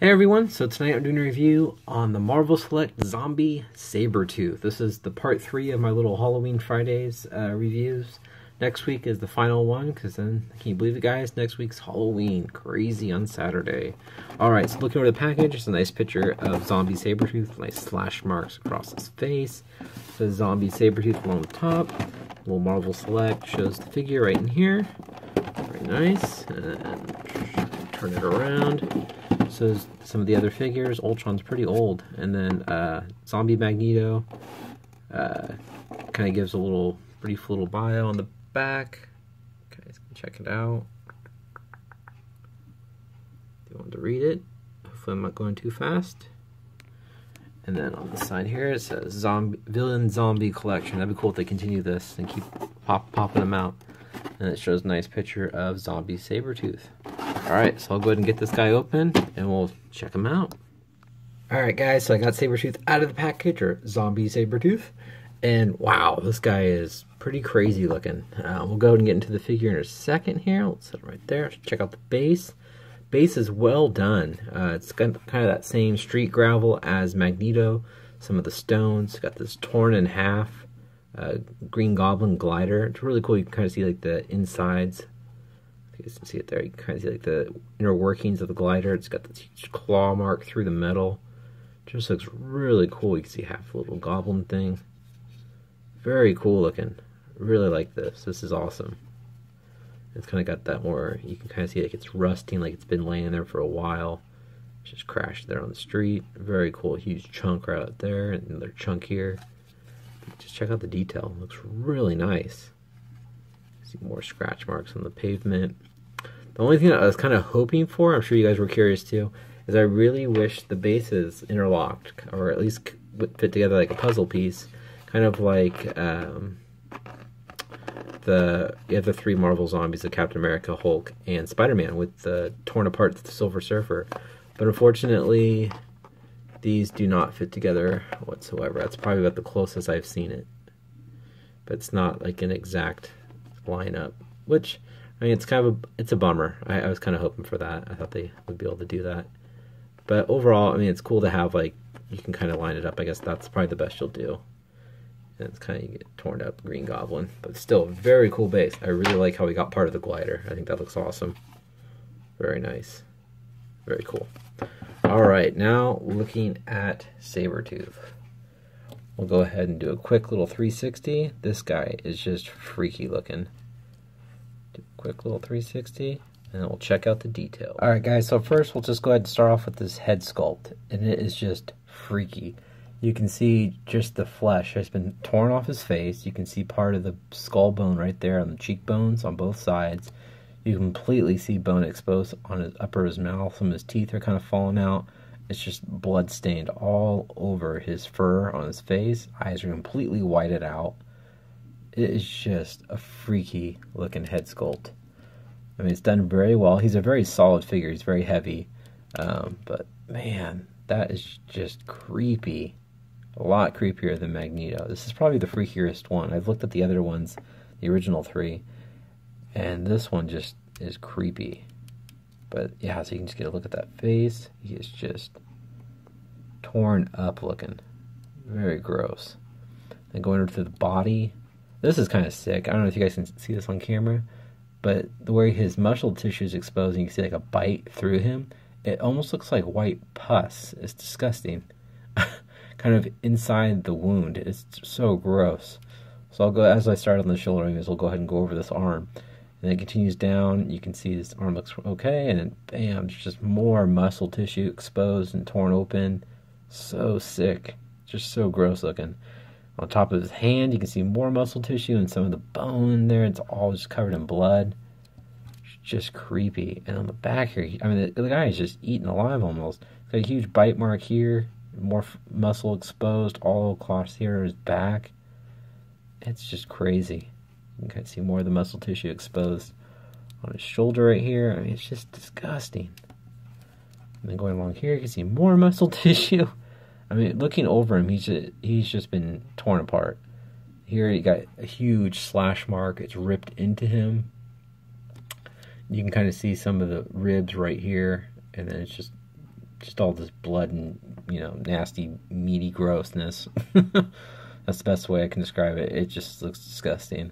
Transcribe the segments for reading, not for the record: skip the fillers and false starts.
Hey everyone, so tonight I'm doing a review on the Marvel Select Zombie Sabertooth. This is the part 3 of my little Halloween Fridays reviews. Next week is the final one, because then, can you believe it guys, next week's Halloween. Crazy on Saturday. Alright, so looking over the package, it's a nice picture of Zombie Sabertooth, nice slash marks across his face. It says Zombie Sabertooth along the top. Little Marvel Select shows the figure right in here. Very nice. And turn it around. So some of the other figures, Ultron's pretty old, and then Zombie Magneto kind of gives a little brief little bio on the back. Okay, let's check it out. If you want to read it, hopefully I'm not going too fast. And then on the side here it says Villain Zombie Collection. That'd be cool if they continue this and keep popping them out. And it shows a nice picture of Zombie Sabertooth. Alright, so I'll go ahead and get this guy open, and we'll check him out. Alright guys, so I got Sabertooth out of the package, or Zombie Sabertooth. And wow, this guy is pretty crazy looking. We'll go ahead and get into the figure in a second here. Let's set it right there. Check out the base. Base is well done. It's got kind of that same street gravel as Magneto. Some of the stones. Got this torn in half Green Goblin glider. It's really cool. You can kind of see like the insides. You can see it there. You can kind of see like the inner workings of the glider. It's got this huge claw mark through the metal. Just looks really cool. You can see half a little goblin thing. Very cool looking. Really like this. This is awesome. It's kind of got that more, you can kind of see like it's rusting, like it's been laying there for a while. Just crashed there on the street. Very cool. Huge chunk right out there. And another chunk here. Just check out the detail. It looks really nice. See more scratch marks on the pavement. The only thing that I was kind of hoping for, I'm sure you guys were curious too, is I really wish the bases interlocked, or at least fit together like a puzzle piece, kind of like the other 3 Marvel zombies of Captain America, Hulk, and Spider-Man with the torn apart Silver Surfer. But unfortunately, these do not fit together whatsoever. That's probably about the closest I've seen it. But it's not like an exact lineup, which, I mean, it's kind of it's a bummer. I was kind of hoping for that. I thought they would be able to do that. But overall, I mean, it's cool to have, like, you can kind of line it up. I guess that's probably the best you'll do. And it's kind of, you get torn up Green Goblin. But still, very cool base. I really like how we got part of the glider. I think that looks awesome. Very nice. Very cool. Alright, now looking at Sabertooth. We'll go ahead and do a quick little 360. This guy is just freaky looking. Do a quick little 360, and then we'll check out the detail. Alright guys, so first we'll just go ahead and start off with this head sculpt. And it is just freaky. You can see just the flesh has been torn off his face. You can see part of the skull bone right there on the cheekbones on both sides. You completely see bone exposed on his upper his mouth. Some of his teeth are kind of falling out. It's just blood stained all over his fur on his face. Eyes are completely whited out. It is just a freaky looking head sculpt. I mean, it's done very well. He's a very solid figure. He's very heavy. But man, that is just creepy. A lot creepier than Magneto. This is probably the freakiest one. I've looked at the other ones, the original 3. And this one just is creepy. But yeah, so you can just get a look at that face. He is just torn up looking. Very gross. Then going over to the body. This is kind of sick. I don't know if you guys can see this on camera. But the way his muscle tissue is exposed and you can see like a bite through him. It almost looks like white pus. It's disgusting. Kind of inside the wound. It's so gross. So I'll go, as I start on the shoulder, we'll go ahead and go over this arm. And it continues down. You can see this arm looks okay, and then bam, there's just more muscle tissue exposed and torn open. So sick. Just so gross looking. On top of his hand, you can see more muscle tissue and some of the bone there. It's all just covered in blood. It's just creepy. And on the back here, I mean, the guy is just eaten alive almost. He's got a huge bite mark here. More muscle exposed all across here on his back. It's just crazy. You can see more of the muscle tissue exposed on his shoulder right here. I mean, it's just disgusting. And then going along here, you can see more muscle tissue. I mean, looking over him, he's just been torn apart. Here you got a huge slash mark. It's ripped into him. You can kind of see some of the ribs right here, and then it's just just all this blood and, you know, nasty, meaty grossness. That's the best way I can describe it. It just looks disgusting.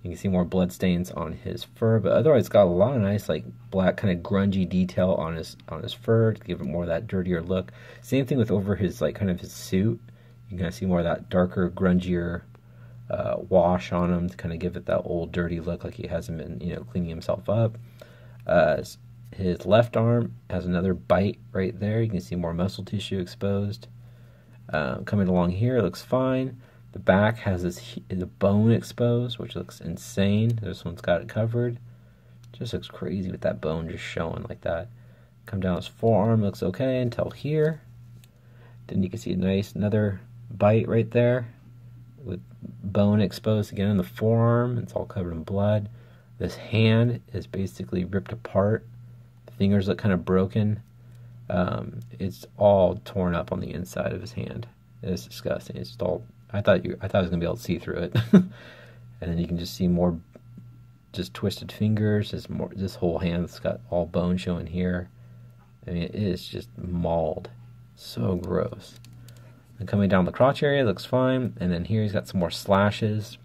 You can see more blood stains on his fur, but otherwise it's got a lot of nice, like, black kind of grungy detail on his fur to give it more of that dirtier look. Same thing with over his, like, kind of his suit. You can kind of see more of that darker, grungier wash on him to kind of give it that old dirty look, like he hasn't been, you know, cleaning himself up. His left arm has another bite right there. You can see more muscle tissue exposed. Coming along here, it looks fine. The back has the bone exposed, which looks insane. This one's got it covered. Just looks crazy with that bone just showing like that. Come down his forearm, looks okay until here. Then you can see another bite right there with bone exposed again in the forearm. It's all covered in blood. This hand is basically ripped apart. The fingers look kind of broken. It's all torn up on the inside of his hand. It's disgusting. It's all. I thought I was gonna be able to see through it. And then you can just see more, just twisted fingers. This whole hand's got all bone showing here. I mean, it is just mauled. So gross. And coming down the crotch area, looks fine. And then here he's got some more slashes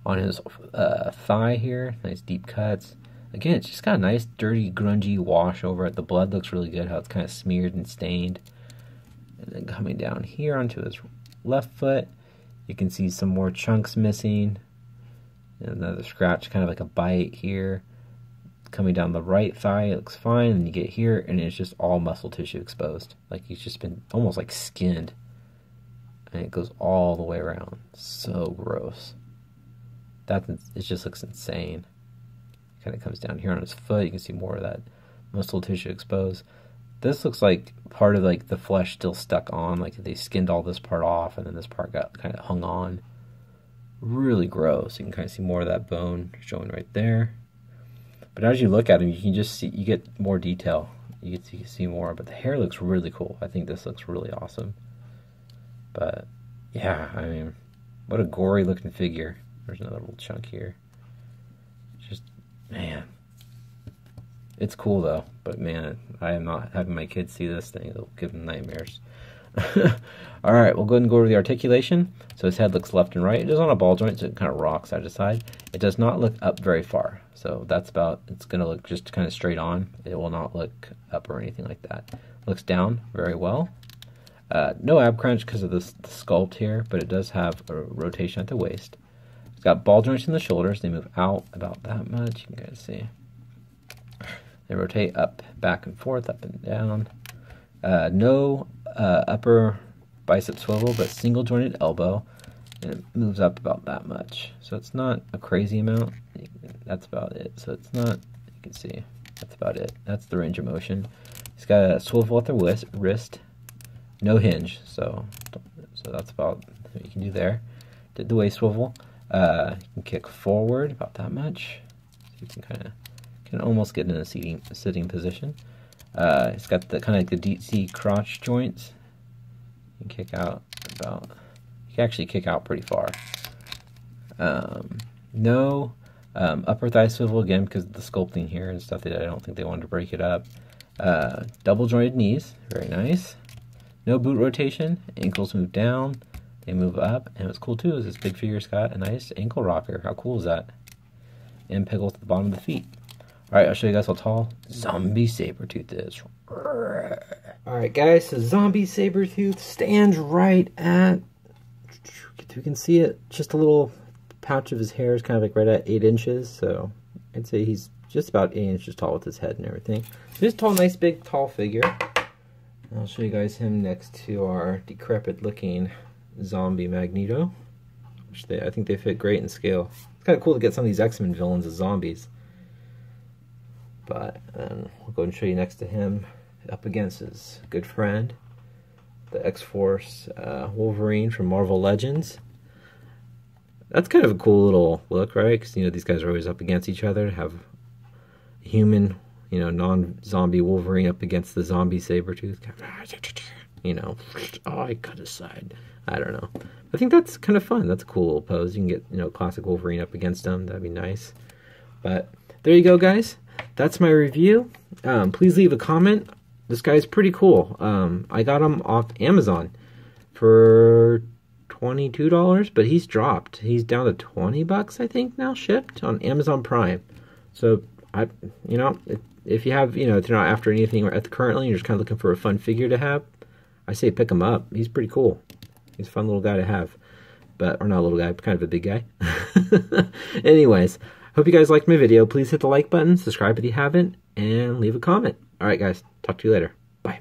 on his thigh here. Nice deep cuts. Again, it's just got a nice, dirty, grungy wash over it. The blood looks really good, how it's kind of smeared and stained. And then coming down here onto his left foot, you can see some more chunks missing. And another scratch, kind of like a bite here. Coming down the right thigh, it looks fine. And you get here, and it's just all muscle tissue exposed. Like he's just been almost like skinned. And it goes all the way around. So gross. It just looks insane. Kind of comes down here on his foot. You can see more of that muscle tissue exposed. This looks like part of like the flesh still stuck on, like they skinned all this part off and then this part got kind of hung on. Really gross. You can kind of see more of that bone showing right there. But as you look at him, you can just see, you get more detail. You can see more, but the hair looks really cool. I think this looks really awesome. But yeah, I mean, what a gory looking figure. There's another little chunk here. Just, man. It's cool though, but man, I am not having my kids see this thing. It'll give them nightmares. Alright, we'll go ahead and go over the articulation. So his head looks left and right. It is on a ball joint, so it kind of rocks side to side. It does not look up very far. So that's about, it's going to look just kind of straight on. It will not look up or anything like that. Looks down very well. No ab crunch because of the sculpt here, but it does have a rotation at the waist. It's got ball joints in the shoulders. They move out about that much. You can guys see. They rotate up, back and forth, up and down. No upper bicep swivel, but single jointed elbow. And it moves up about that much. So it's not a crazy amount. That's about it. So it's not, you can see, that's about it. That's the range of motion. It's got a swivel at the wrist. No hinge. So that's about what you can do there. Did the waist swivel. You can kick forward about that much. So you can kind of, can almost get in a sitting position. It's got the kind of like the deep C crotch joints. You can kick out about, you can actually kick out pretty far. No upper thigh swivel again because of the sculpting here and stuff. That I don't think they wanted to break it up. Double jointed knees, very nice. No boot rotation. Ankles move down, they move up, and what's cool too is this big figure's got a nice ankle rocker. How cool is that? And pickles at the bottom of the feet. Alright, I'll show you guys how tall Zombie Sabertooth is. Alright guys, so Zombie Sabertooth stands right at, if you can see it, just a little pouch of his hair is kind of like right at 8 inches, so I'd say he's just about 8 inches tall with his head and everything. So he's a tall, nice, big, tall figure. And I'll show you guys him next to our decrepit looking zombie Magneto, which I think they fit great in scale. It's kind of cool to get some of these X-Men villains as zombies. But we'll go and show you next to him, up against his good friend, the X-Force Wolverine from Marvel Legends. That's kind of a cool little look, right? Because, you know, these guys are always up against each other. To have a human, you know, non-zombie Wolverine up against the zombie Sabertooth. You know, oh, I cut aside. I don't know. I think that's kind of fun. That's a cool little pose. You can get, you know, classic Wolverine up against him. That'd be nice. But there you go, guys. That's my review. Please leave a comment This guy's pretty cool. I got him off Amazon for $22, but he's dropped. He's down to $20, I think, now, shipped on Amazon Prime. So, if you have, if you're not after anything currently, you're just kind of looking for a fun figure to have, I say pick him up. He's pretty cool. He's a fun little guy to have. Or not a little guy, but kind of a big guy. Anyways, hope you guys liked my video. Please hit the like button, subscribe if you haven't, and leave a comment. Alright guys, talk to you later. Bye.